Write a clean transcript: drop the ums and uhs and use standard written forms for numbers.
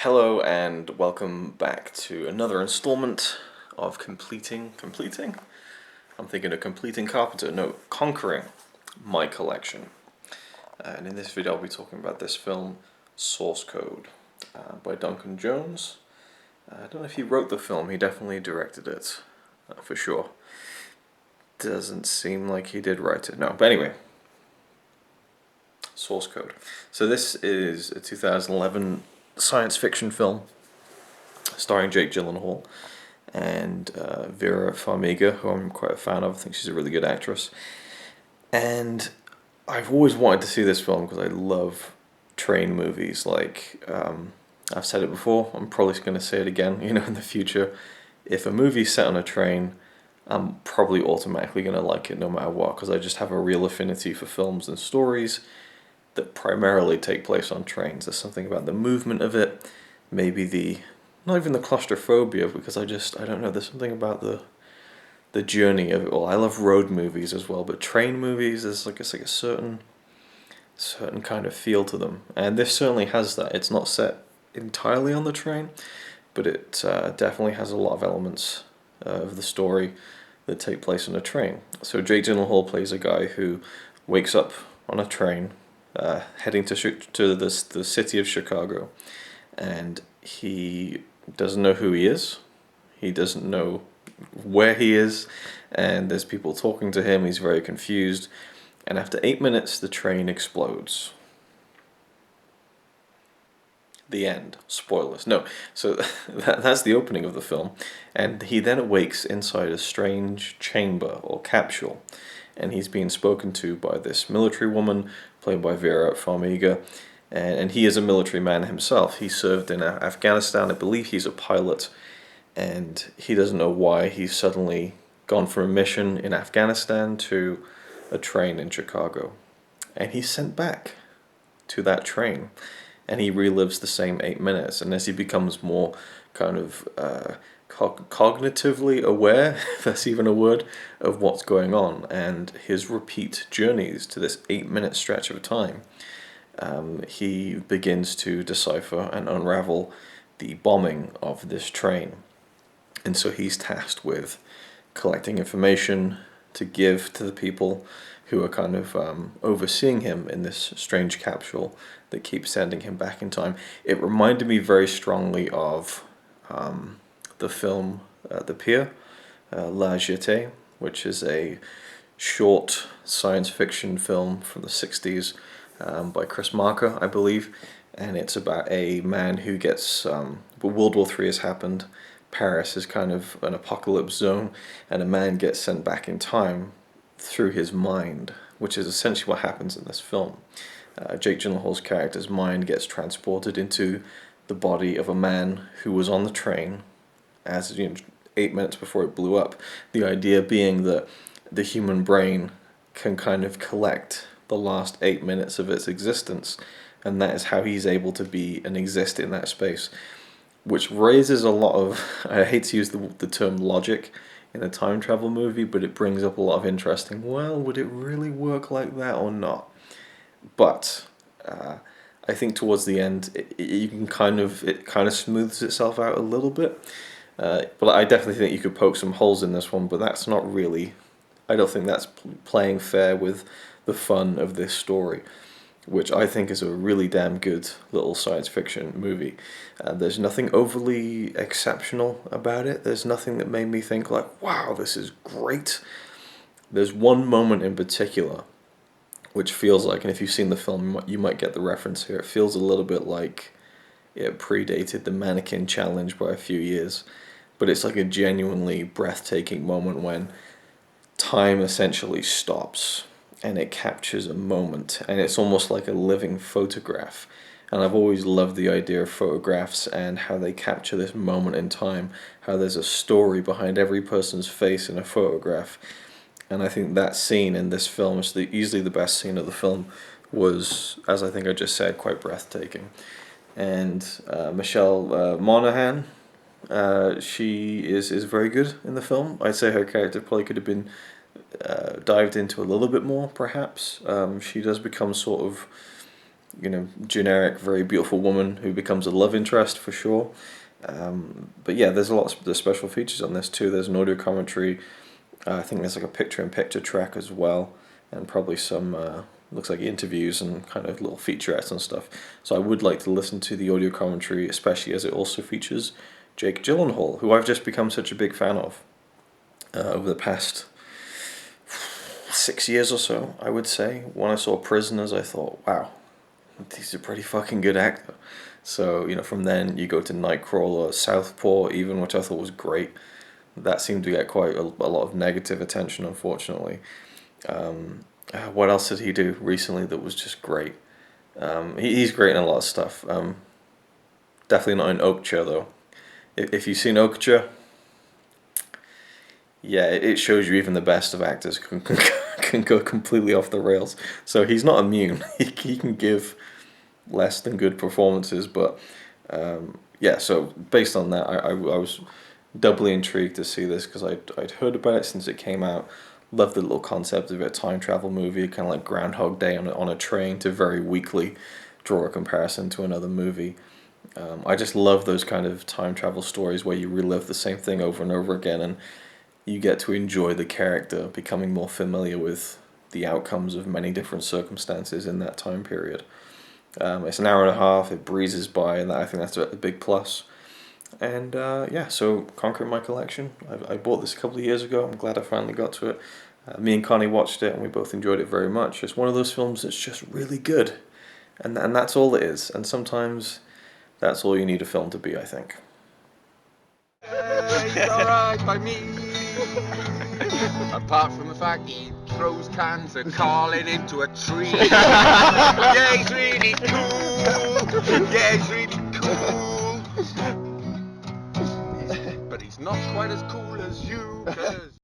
Hello and welcome back to another installment of completing? I'm thinking of completing Carpenter, no, conquering my collection. And in this video I'll be talking about this film, Source Code, by Duncan Jones. I don't know if he wrote the film, he definitely directed it, for sure. Doesn't seem like he did write it, no, but anyway. Source Code. So this is a 2011 science fiction film starring Jake Gyllenhaal and Vera Farmiga, who I'm quite a fan of. I think she's a really good actress. And I've always wanted to see this film because I love train movies. I've said it before, I'm probably going to say it again, in the future. If a movie's set on a train, I'm probably automatically going to like it no matter what, because I just have a real affinity for films and stories that primarily take place on trains. There's something about the movement of it, maybe not even the claustrophobia, because I don't know, there's something about the journey of it all. I love road movies as well, but train movies, there's like a certain kind of feel to them, and this certainly has that. It's not set entirely on the train, but it definitely has a lot of elements of the story that take place on a train. So Jake Gyllenhaal plays a guy who wakes up on a train heading to the city of Chicago, and he doesn't know who he is. He doesn't know where he is, and there's people talking to him. He's very confused, and after 8 minutes, the train explodes. The end. Spoilers. No. So that's the opening of the film, and he then awakes inside a strange chamber or capsule, and he's being spoken to by this military woman played by Vera Farmiga, and he is a military man himself. He served in Afghanistan. I believe he's a pilot, and he doesn't know why he's suddenly gone from a mission in Afghanistan to a train in Chicago, and he's sent back to that train, and he relives the same 8 minutes. And as he becomes more kind of cognitively aware, if that's even a word, of what's going on, and his repeat journeys to this 8 minute stretch of time, he begins to decipher and unravel the bombing of this train. And so he's tasked with collecting information to give to the people who are kind of overseeing him in this strange capsule that keeps sending him back in time. It reminded me very strongly of the film The Pier, La Jetée, which is a short science fiction film from the 60s by Chris Marker, I believe, and it's about a man who gets, World War III has happened, Paris is kind of an apocalypse zone, and a man gets sent back in time through his mind, which is essentially what happens in this film. Jake Gyllenhaal's character's mind gets transported into the body of a man who was on the train as 8 minutes before it blew up. The idea being that the human brain can kind of collect the last 8 minutes of its existence, and that is how he's able to be and exist in that space, which raises a lot of, I hate to use the term logic in a time travel movie, but it brings up a lot of interesting, well, would it really work like that or not? But I think towards the end, it kind of smooths itself out a little bit. But I definitely think you could poke some holes in this one, but that's not really, I don't think that's playing fair with the fun of this story, which I think is a really damn good little science fiction movie. There's nothing overly exceptional about it. There's nothing that made me think like, wow, this is great. There's one moment in particular which feels like, and if you've seen the film, you might get the reference here, it feels a little bit like it predated the mannequin challenge by a few years, but it's like a genuinely breathtaking moment when time essentially stops and it captures a moment, and it's almost like a living photograph. And I've always loved the idea of photographs and how they capture this moment in time, how there's a story behind every person's face in a photograph. And I think that scene in this film is easily the best scene of the film, was, as I think I just said, quite breathtaking. And Michelle Monaghan, she is very good in the film. I'd say her character probably could have been dived into a little bit more, perhaps. She does become sort of generic, very beautiful woman who becomes a love interest for sure. But yeah, there's a lot of the special features on this too. There's an audio commentary. I think there's like a picture-in-picture track as well, and probably some looks like interviews and kind of little featurettes and stuff. So I would like to listen to the audio commentary, especially as it also features Jake Gyllenhaal, who I've just become such a big fan of over the past 6 years or so, I would say. When I saw Prisoners, I thought, wow, he's a pretty fucking good actor. So, from then you go to Nightcrawler, Southpaw even, which I thought was great. That seemed to get quite a lot of negative attention, unfortunately. What else did he do recently that was just great? He's great in a lot of stuff. Definitely not in Okja, though. If you've seen Okja, yeah, it shows you even the best of actors can go completely off the rails. So he's not immune. He can give less than good performances, but yeah. So based on that, I was doubly intrigued to see this because I'd heard about it since it came out. Loved the little concept of a time travel movie, kind of like Groundhog Day on a train, to very weakly draw a comparison to another movie. I just love those kind of time travel stories where you relive the same thing over and over again, and you get to enjoy the character becoming more familiar with the outcomes of many different circumstances in that time period. It's an hour and a half, it breezes by, and I think that's a big plus. And yeah, so conquering my collection. I bought this a couple of years ago. I'm glad I finally got to it. Me and Connie watched it, and we both enjoyed it very much. It's one of those films that's just really good, and that's all it is. And sometimes that's all you need a film to be, I think. It's alright by me. Apart from the fact he throws cans of Carlin into a tree. Yeah, he's really cool. Yeah, he's really cool. But he's not quite as cool as you.